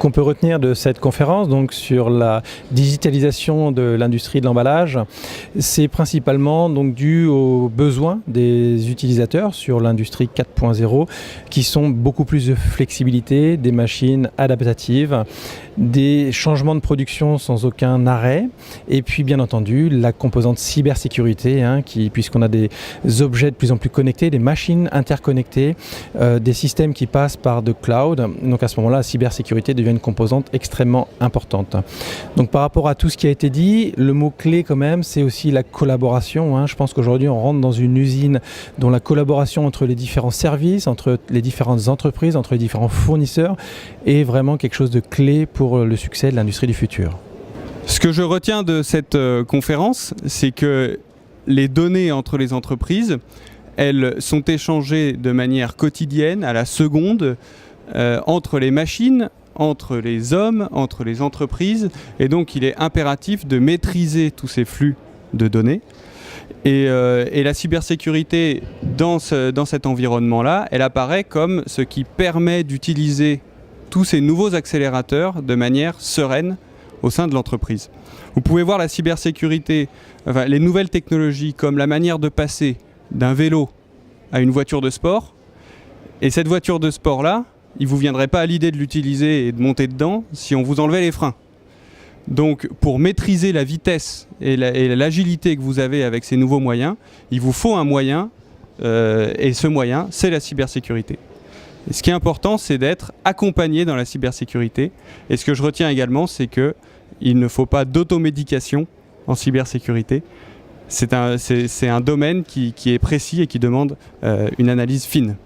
qu'on peut retenir de cette conférence, donc sur la digitalisation de l'industrie de l'emballage, c'est principalement donc dû aux besoins des utilisateurs sur l'industrie 4.0, qui sont beaucoup plus de flexibilité, des machines adaptatives, des changements de production sans aucun arrêt, et puis bien entendu la composante cybersécurité, puisqu'on a des objets de plus en plus connectés, des machines interconnectées, des systèmes qui passent par de cloud. Donc à ce moment-là, la cybersécurité devient une composante extrêmement importante. Donc par rapport à tout ce qui a été dit, le mot-clé quand même, c'est aussi la collaboration. Je pense qu'aujourd'hui, on rentre dans une usine dont la collaboration entre les différents services, entre les différentes entreprises, entre les différents fournisseurs est vraiment quelque chose de clé pour le succès de l'industrie du futur. Ce que je retiens de cette conférence, c'est que les données entre les entreprises, elles sont échangées de manière quotidienne, à la seconde, entre les machines, entre les hommes, entre les entreprises. Et donc, il est impératif de maîtriser tous ces flux de données. Et la cybersécurité, dans cet environnement-là, elle apparaît comme ce qui permet d'utiliser tous ces nouveaux accélérateurs de manière sereine au sein de l'entreprise. Vous pouvez voir la cybersécurité, les nouvelles technologies comme la manière de passer d'un vélo à une voiture de sport. Et cette voiture de sport-là, il ne vous viendrait pas à l'idée de l'utiliser et de monter dedans si on vous enlevait les freins. Donc pour maîtriser la vitesse et l'agilité que vous avez avec ces nouveaux moyens, il vous faut un moyen, et ce moyen, c'est la cybersécurité. Et ce qui est important, c'est d'être accompagné dans la cybersécurité. Et ce que je retiens également, c'est qu'il ne faut pas d'automédication en cybersécurité. C'est un domaine qui est précis et qui demande une analyse fine.